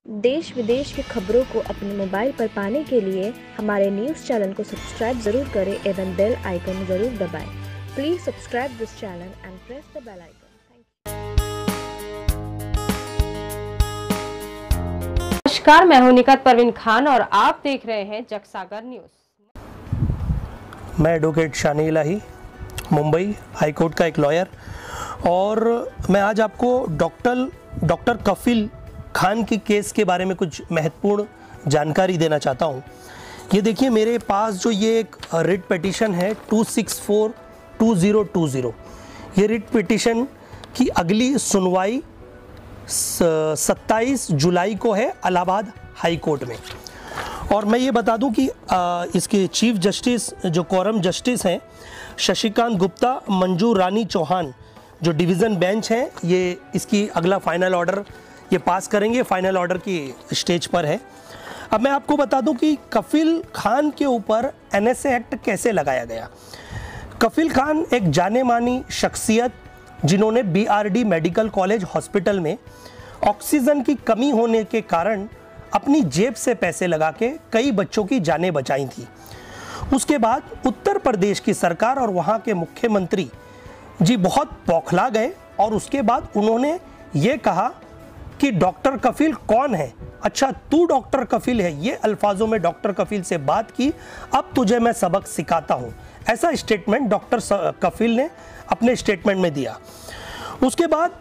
देश विदेश की खबरों को अपने मोबाइल पर पाने के लिए हमारे न्यूज़ चैनल को सब्सक्राइब जरूर करें एवं बेल आइकन जरूर दबाएं। Please subscribe this channel and press the bell icon. नमस्कार, मैं हूं निकत परवीन खान और आप देख रहे हैं जगसागर न्यूज़। मैं एडवोकेट शानी इलाही, मुंबई हाईकोर्ट का एक लॉयर, और मैं आज आपको डॉक्टर कफील खान की केस के बारे में कुछ महत्वपूर्ण जानकारी देना चाहता हूँ। ये देखिए, मेरे पास जो ये एक रिट पिटीशन है 264/2020, ये रिट पिटीशन की अगली सुनवाई 27 जुलाई को है इलाहाबाद हाई कोर्ट में। और मैं ये बता दूं कि इसके चीफ जस्टिस जो कोरम जस्टिस हैं शशिकांत गुप्ता, मंजू रानी चौहान जो डिवीज़न बेंच हैं, ये इसकी अगला फाइनल ऑर्डर ये पास करेंगे, फाइनल ऑर्डर की स्टेज पर है। अब मैं आपको बता दूं कि कफील खान के ऊपर NSA एक्ट कैसे लगाया गया। कफील खान एक जाने मानी शख्सियत जिन्होंने BRD मेडिकल कॉलेज हॉस्पिटल में ऑक्सीजन की कमी होने के कारण अपनी जेब से पैसे लगा के कई बच्चों की जानें बचाई थी। उसके बाद उत्तर प्रदेश की सरकार और वहाँ के मुख्यमंत्री जी बहुत बौखला गए और उसके बाद उन्होंने ये कहा कि डॉक्टर कफील कौन है, अच्छा तू डॉक्टर कफील है, ये अल्फाजों में डॉक्टर कफील से बात की, अब तुझे मैं सबक सिखाता हूँ, ऐसा स्टेटमेंट डॉक्टर कफील ने अपने स्टेटमेंट में दिया। उसके बाद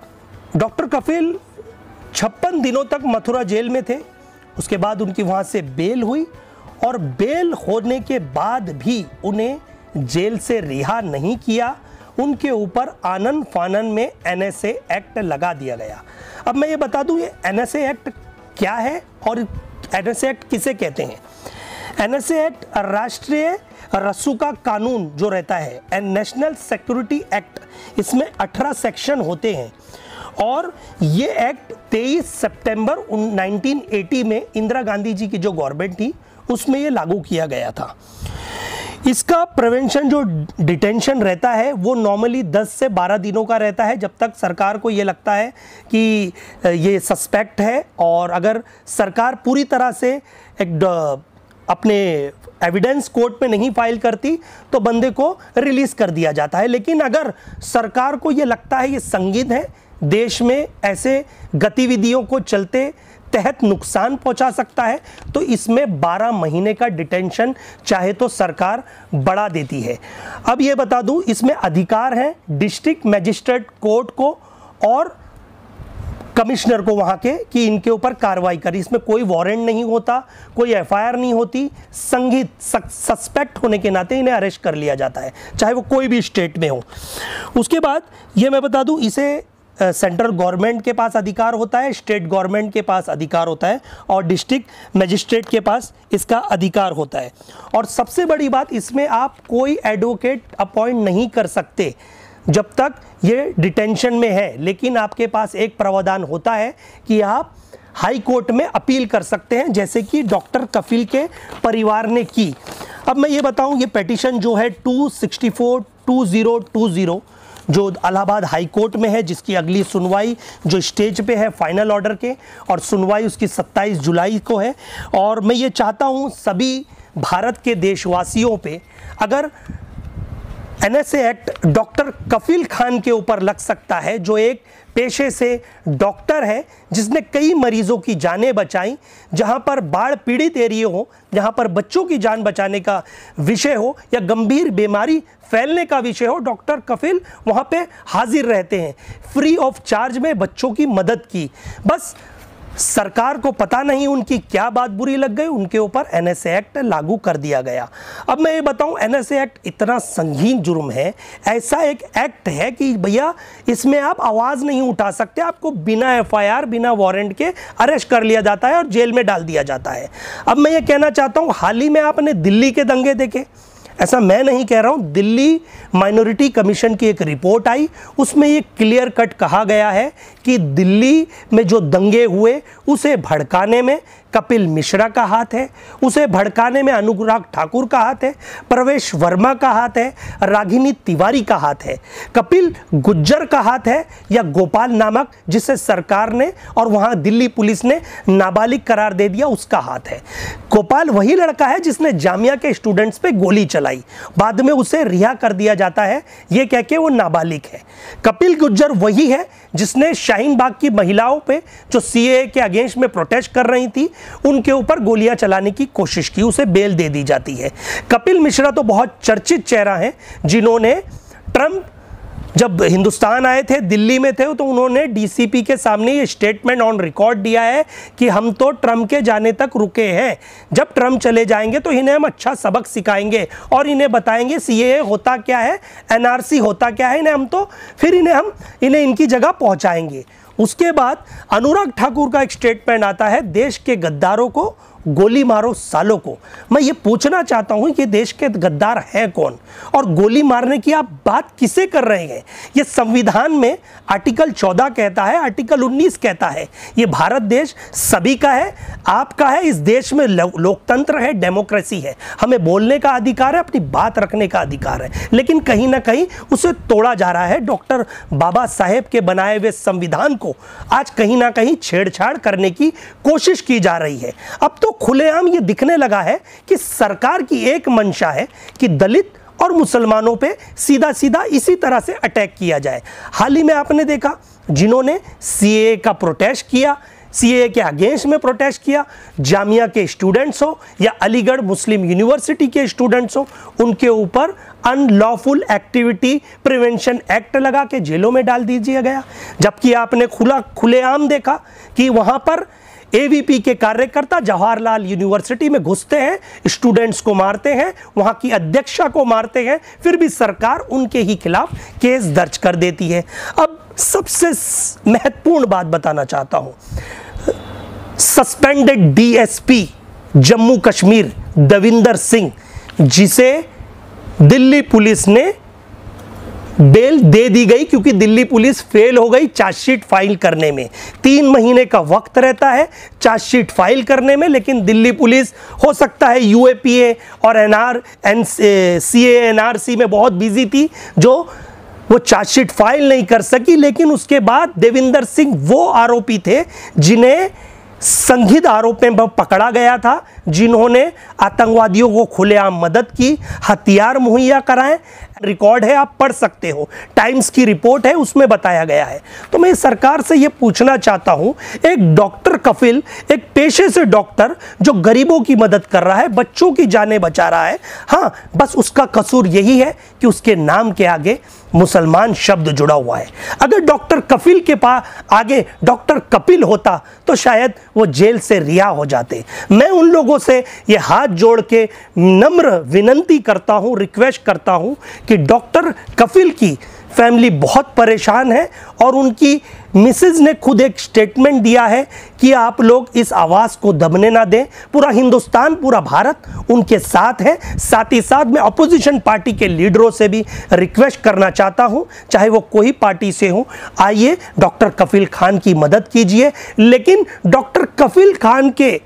डॉक्टर कफील 56 दिनों तक मथुरा जेल में थे। उसके बाद उनकी वहाँ से बेल हुई और बेल होने के बाद भी उन्हें जेल से रिहा नहीं किया, उनके ऊपर आनन फानन में NSA एक्ट लगा दिया गया। अब मैं ये बता दूं ये NSA एक्ट क्या है और NSA एक्ट किसे कहते हैं। NSA एक्ट राष्ट्रीय रसूखा कानून जो रहता है, नेशनल सिक्योरिटी एक्ट, इसमें 18 सेक्शन होते हैं और ये एक्ट 23 सितंबर 1980 में इंदिरा गांधी जी की जो गवर्नमेंट थी उसमें ये लागू किया गया था। इसका प्रिवेंशन जो डिटेंशन रहता है वो नॉर्मली 10 से 12 दिनों का रहता है, जब तक सरकार को ये लगता है कि ये सस्पेक्ट है, और अगर सरकार पूरी तरह से एक अपने एविडेंस कोर्ट में नहीं फाइल करती तो बंदे को रिलीज कर दिया जाता है। लेकिन अगर सरकार को ये लगता है ये संगीन है, देश में ऐसे गतिविधियों को चलते तहत नुकसान पहुंचा सकता है, तो इसमें 12 महीने का डिटेंशन चाहे तो सरकार बढ़ा देती है। अब ये बता दूं, इसमें अधिकार है डिस्ट्रिक्ट मजिस्ट्रेट कोर्ट को और कमिश्नर को वहाँ के कि इनके ऊपर कार्रवाई करें। इसमें कोई वारंट नहीं होता, कोई FIR नहीं होती, संगीत सस्पेक्ट होने के नाते इन्हें अरेस्ट कर लिया जाता है, चाहे वो कोई भी स्टेट में हो। उसके बाद ये मैं बता दूं, इसे सेंट्रल गवर्नमेंट के पास अधिकार होता है, स्टेट गवर्नमेंट के पास अधिकार होता है और डिस्ट्रिक्ट मजिस्ट्रेट के पास इसका अधिकार होता है। और सबसे बड़ी बात, इसमें आप कोई एडवोकेट अपॉइंट नहीं कर सकते जब तक ये डिटेंशन में है। लेकिन आपके पास एक प्रावधान होता है कि आप हाई कोर्ट में अपील कर सकते हैं, जैसे कि डॉक्टर कफील के परिवार ने की। अब मैं ये बताऊं, ये पिटीशन जो है 264/2020 जो इलाहाबाद हाई कोर्ट में है, जिसकी अगली सुनवाई जो स्टेज पे है फाइनल ऑर्डर के, और सुनवाई उसकी 27 जुलाई को है। और मैं ये चाहता हूँ सभी भारत के देशवासियों पे, अगर NSA एक्ट डॉक्टर कफील खान के ऊपर लग सकता है, जो एक पेशे से डॉक्टर है जिसने कई मरीजों की जानें बचाई, जहां पर बाढ़ पीड़ित एरिया हो, जहां पर बच्चों की जान बचाने का विषय हो या गंभीर बीमारी फैलने का विषय हो, डॉक्टर कफील वहां पे हाजिर रहते हैं, फ्री ऑफ चार्ज में बच्चों की मदद की। बस सरकार को पता नहीं उनकी क्या बात बुरी लग गई, उनके ऊपर NSA एक्ट लागू कर दिया गया। अब मैं ये बताऊं, NSA एक्ट इतना संगीन जुर्म है, ऐसा एक एक्ट है कि भैया इसमें आप आवाज़ नहीं उठा सकते, आपको बिना FIR बिना वारंट के अरेस्ट कर लिया जाता है और जेल में डाल दिया जाता है। अब मैं ये कहना चाहता हूँ, हाल ही में आपने दिल्ली के दंगे देखे, ऐसा मैं नहीं कह रहा हूँ, दिल्ली माइनॉरिटी कमीशन की एक रिपोर्ट आई, उसमें ये क्लियर कट कहा गया है कि दिल्ली में जो दंगे हुए उसे भड़काने में कपिल मिश्रा का हाथ है, उसे भड़काने में अनुराग ठाकुर का हाथ है, प्रवेश वर्मा का हाथ है, रागिनी तिवारी का हाथ है, कपिल गुज्जर का हाथ है, या गोपाल नामक जिसे सरकार ने और वहां दिल्ली पुलिस ने नाबालिग करार दे दिया उसका हाथ है। गोपाल वही लड़का है जिसने जामिया के स्टूडेंट्स पे गोली चलाई, बाद में उसे रिहा कर दिया जाता है ये कह के वो नाबालिग है। कपिल गुज्जर वही है जिसने शाहीन बाग की महिलाओं पे जो सीएए के अगेंस्ट में प्रोटेस्ट कर रही थी उनके ऊपर गोलियां चलाने की कोशिश की, उसे बेल दे दी जाती है। कपिल मिश्रा तो बहुत चर्चित चेहरा है जिन्होंने ट्रंप जब हिंदुस्तान आए थे, दिल्ली में थे, तो उन्होंने डीसीपी के सामने ये स्टेटमेंट ऑन रिकॉर्ड दिया है कि हम तो ट्रंप के जाने तक रुके हैं, जब ट्रंप चले जाएंगे तो इन्हें हम अच्छा सबक सिखाएंगे और इन्हें बताएंगे सीएए होता क्या है, एनआरसी होता क्या है, इन्हें इनकी जगह पहुंचाएंगे। उसके बाद अनुराग ठाकुर का एक स्टेटमेंट आता है, देश के गद्दारों को गोली मारो सालों को। मैं ये पूछना चाहता हूं कि देश के गद्दार हैं कौन और गोली मारने की आप बात किसे कर रहे हैं? ये संविधान में आर्टिकल 14 कहता है, आर्टिकल 19 कहता है, ये भारत देश सभी का है, आपका है। इस देश में लोकतंत्र है, डेमोक्रेसी है, हमें बोलने का अधिकार है, अपनी बात रखने का अधिकार है, लेकिन कहीं ना कहीं उसे तोड़ा जा रहा है। डॉक्टर बाबा साहेब के बनाए हुए संविधान को आज कहीं ना कहीं छेड़छाड़ करने की कोशिश की जा रही है। अब तो खुलेआम ये दिखने लगा है कि सरकार की एक मंशा है कि दलित और मुसलमानों पे सीधा सीधा इसी तरह से अटैक किया जाए। हाल ही में आपने देखा जिन्होंने सीएए का प्रोटेस्ट किया, सीएए के अगेंस्ट में प्रोटेस्ट किया, जामिया के स्टूडेंट्स हो या अलीगढ़ मुस्लिम यूनिवर्सिटी के स्टूडेंट्स हो, उनके ऊपर अनलॉफुल एक्टिविटी प्रिवेंशन एक्ट लगा के जेलों में डाल दीजिए गया। जबकि आपने खुलेआम देखा कि वहां पर एवीपी के कार्यकर्ता जवाहरलाल यूनिवर्सिटी में घुसते हैं, स्टूडेंट्स को मारते हैं, वहां की अध्यक्षा को मारते हैं, फिर भी सरकार उनके ही खिलाफ केस दर्ज कर देती है। अब सबसे महत्वपूर्ण बात बताना चाहता हूं, सस्पेंडेड डीएसपी जम्मू कश्मीर देविंदर सिंह, जिसे दिल्ली पुलिस ने बेल दे दी गई क्योंकि दिल्ली पुलिस फेल हो गई चार्जशीट फाइल करने में। 3 महीने का वक्त रहता है चार्जशीट फाइल करने में, लेकिन दिल्ली पुलिस हो सकता है यूएपीए और सीए एनआरसी में बहुत बिजी थी जो वो चार्जशीट फाइल नहीं कर सकी। लेकिन उसके बाद देविंदर सिंह वो आरोपी थे जिन्हें संदिग्ध आरोप में पकड़ा गया था, जिन्होंने आतंकवादियों को खुलेआम मदद की, हथियार मुहैया कराए। रिकॉर्ड है, आप पढ़ सकते हो, टाइम्स की रिपोर्ट है, उसमें बताया गया है। तो मैं सरकार से ये पूछना चाहता हूं, एक डॉक्टर कफिल, एक पेशे से डॉक्टर जो गरीबों की मदद कर रहा है, बच्चों की जानें बचा रहा है, हाँ बस उसका कसूर यही है कि उसके नाम के आगे मुसलमान शब्द जुड़ा हुआ है। अगर डॉक्टर कफिल के पास आगे डॉक्टर कपिल होता तो शायद वो जेल से रिहा हो जाते। मैं उन लोगों से ये हाथ जोड़ के नम्र विनंती करता हूं, रिक्वेस्ट करता हूं कि डॉक्टर कफिल की फैमिली बहुत परेशान है और उनकी मिसेज ने खुद एक स्टेटमेंट दिया है कि आप लोग इस आवाज़ को दबने ना दें। पूरा हिंदुस्तान, पूरा भारत उनके साथ है। साथ ही साथ मैं अपोजिशन पार्टी के लीडरों से भी रिक्वेस्ट करना चाहता हूं, चाहे वो कोई पार्टी से हो, आइए डॉक्टर कफिल खान की मदद कीजिए। लेकिन डॉक्टर कफिल खान के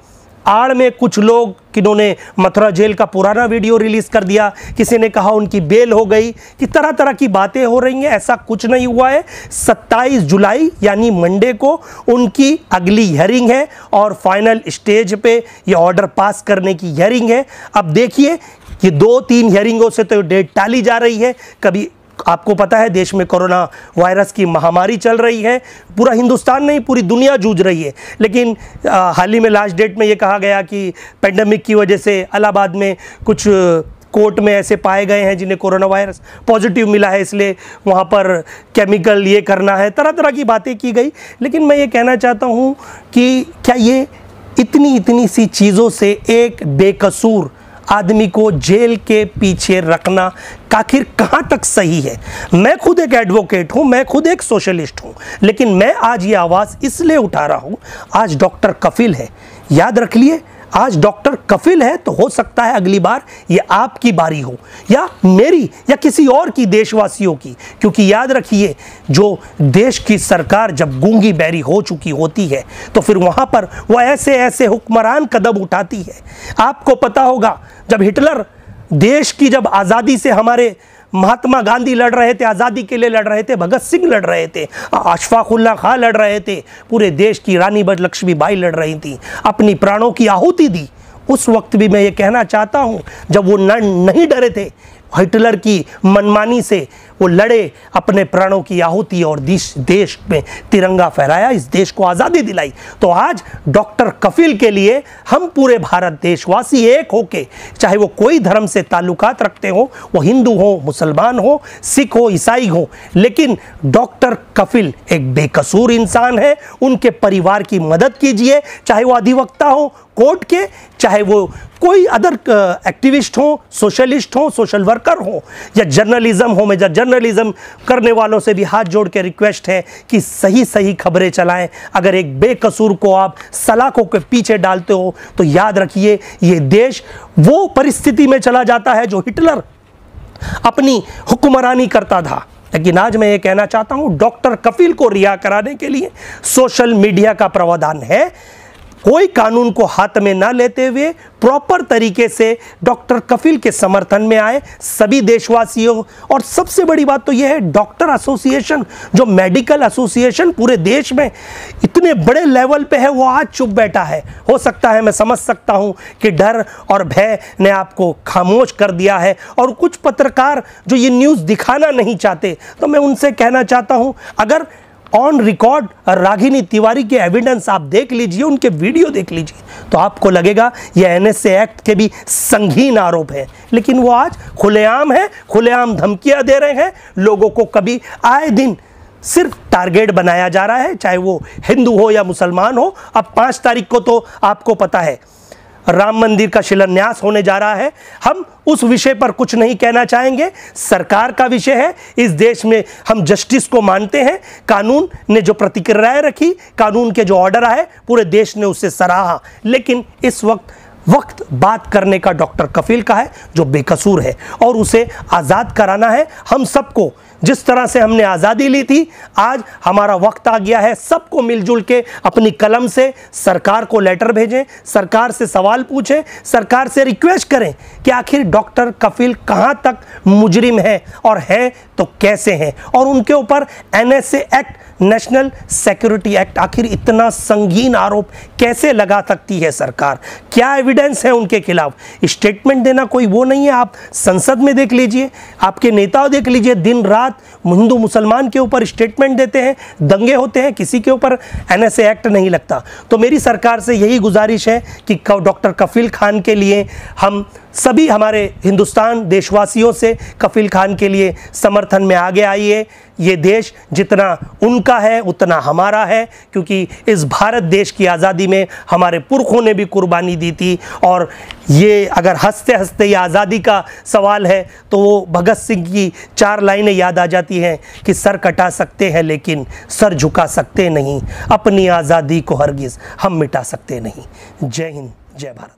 आड़ में कुछ लोग, किन्होंने मथुरा जेल का पुराना वीडियो रिलीज कर दिया, किसी ने कहा उनकी बेल हो गई, कि तरह तरह की बातें हो रही हैं। ऐसा कुछ नहीं हुआ है। 27 जुलाई यानी मंडे को उनकी अगली हियरिंग है और फाइनल स्टेज पे ये ऑर्डर पास करने की हियरिंग है। अब देखिए कि 2-3 हियरिंगों से तो डेट टाली जा रही है। कभी आपको पता है देश में कोरोना वायरस की महामारी चल रही है, पूरा हिंदुस्तान नहीं पूरी दुनिया जूझ रही है। लेकिन हाल ही में लास्ट डेट में ये कहा गया कि पेंडेमिक की वजह से इलाहाबाद में कुछ कोर्ट में ऐसे पाए गए हैं जिन्हें कोरोना वायरस पॉजिटिव मिला है, इसलिए वहाँ पर केमिकल ये करना है, तरह तरह की बातें की गई। लेकिन मैं ये कहना चाहता हूँ कि क्या ये इतनी सी चीज़ों से एक बेकसूर आदमी को जेल के पीछे रखना आखिर कहाँ तक सही है? मैं खुद एक एडवोकेट हूँ, मैं खुद एक सोशलिस्ट हूँ, लेकिन मैं आज ये आवाज़ इसलिए उठा रहा हूँ, आज डॉक्टर कफिल है। याद रख लिए, आज डॉक्टर कफिल है तो हो सकता है अगली बार ये आपकी बारी हो, या मेरी, या किसी और की, देशवासियों की। क्योंकि याद रखिए, जो देश की सरकार जब गूंगी बैरी हो चुकी होती है तो फिर वहां पर वो ऐसे ऐसे हुक्मरान कदम उठाती है। आपको पता होगा, जब हिटलर देश की, जब आज़ादी से हमारे महात्मा गांधी लड़ रहे थे, आज़ादी के लिए लड़ रहे थे, भगत सिंह लड़ रहे थे, अशफाकुल्ला खां लड़ रहे थे, पूरे देश की रानी लक्ष्मीबाई लड़ रही थी, अपनी प्राणों की आहुति दी। उस वक्त भी मैं ये कहना चाहता हूँ, जब वो नहीं डरे थे हिटलर की मनमानी से, वो लड़े, अपने प्राणों की आहुति और देश में तिरंगा फहराया, इस देश को आज़ादी दिलाई। तो आज डॉक्टर कफिल के लिए हम पूरे भारत देशवासी एक होके, चाहे वो कोई धर्म से ताल्लुकात रखते हो, वो हिंदू हो, मुसलमान हो, सिख हो, ईसाई हो, लेकिन डॉक्टर कफिल एक बेकसूर इंसान है। उनके परिवार की मदद कीजिए, चाहे वो अधिवक्ता हो कोर्ट के, चाहे वो कोई अदर एक्टिविस्ट हो, सोशलिस्ट हो, सोशल वर्कर हो, या जर्नलिज्म हो। मैं जर्नलिज्म करने वालों से भी हाथ जोड़ के रिक्वेस्ट है कि सही सही खबरें चलाएं। अगर एक बेकसूर को आप सलाखों के पीछे डालते हो तो याद रखिए, ये देश वो परिस्थिति में चला जाता है जो हिटलर अपनी हुक्मरानी करता था। लेकिन आज मैं ये कहना चाहता हूं, डॉक्टर कफिल को रिहा कराने के लिए सोशल मीडिया का प्रावधान है। कोई कानून को हाथ में ना लेते हुए प्रॉपर तरीके से डॉक्टर कफिल के समर्थन में आए सभी देशवासियों। और सबसे बड़ी बात तो यह है, डॉक्टर एसोसिएशन, जो मेडिकल एसोसिएशन पूरे देश में इतने बड़े लेवल पे है, वो आज चुप बैठा है। हो सकता है, मैं समझ सकता हूं कि डर और भय ने आपको खामोश कर दिया है, और कुछ पत्रकार जो ये न्यूज़ दिखाना नहीं चाहते, तो मैं उनसे कहना चाहता हूं, अगर ऑन रिकॉर्ड रागिनी तिवारी के एविडेंस आप देख लीजिए, उनके वीडियो देख लीजिए, तो आपको लगेगा ये एनएसए एक्ट के भी संगीन आरोप है। लेकिन वो आज खुलेआम है, खुलेआम धमकियां दे रहे हैं लोगों को। कभी आए दिन सिर्फ टारगेट बनाया जा रहा है, चाहे वो हिंदू हो या मुसलमान हो। अब 5 तारीख को तो आपको पता है राम मंदिर का शिलान्यास होने जा रहा है। हम उस विषय पर कुछ नहीं कहना चाहेंगे, सरकार का विषय है। इस देश में हम जस्टिस को मानते हैं। कानून ने जो प्रतिक्रियाएं रखी, कानून के जो ऑर्डर आए, पूरे देश ने उसे सराहा। लेकिन इस वक्त बात करने का डॉक्टर कफिल का है, जो बेकसूर है, और उसे आज़ाद कराना है। हम सबको, जिस तरह से हमने आज़ादी ली थी, आज हमारा वक्त आ गया है सबको मिलजुल के अपनी कलम से सरकार को लेटर भेजें, सरकार से सवाल पूछें, सरकार से रिक्वेस्ट करें कि आखिर डॉक्टर कफिल कहां तक मुजरिम है, और है तो कैसे हैं, और उनके ऊपर NSA act, national security act, आखिर इतना संगीन आरोप कैसे लगा सकती है सरकार? क्या एविडेंस है उनके खिलाफ? स्टेटमेंट देना कोई वो नहीं है। आप संसद में देख लीजिए, आपके नेताओं देख लीजिए, दिन रात हिंदू मुसलमान के ऊपर स्टेटमेंट देते हैं, दंगे होते हैं, किसी के ऊपर एनएसए एक्ट नहीं लगता। तो मेरी सरकार से यही गुजारिश है कि डॉक्टर कफिल खान के लिए हम सभी, हमारे हिंदुस्तान देशवासियों से कफिल खान के लिए समर्थन में आगे आइए। ये देश जितना उनका है उतना हमारा है, क्योंकि इस भारत देश की आज़ादी में हमारे पुरखों ने भी कुर्बानी दी थी। और ये अगर हंसते हंसते ये आज़ादी का सवाल है तो वो भगत सिंह की 4 लाइनें याद आ जाती हैं कि सर कटा सकते हैं लेकिन सर झुका सकते नहीं, अपनी आज़ादी को हरगिज़ हम मिटा सकते नहीं। जय हिंद, जय Bharat.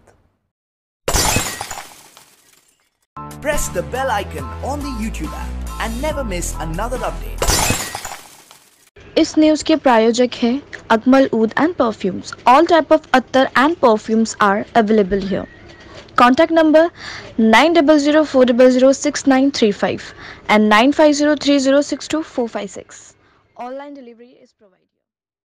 Press the bell icon on the YouTube app and never miss another update. इस न्यूज़ के प्रायोजक हैं अकमल ऊद and perfumes. All type of अत्तर and perfumes are available here. Contact number 9004006935 and 9503062456. Online delivery is provided.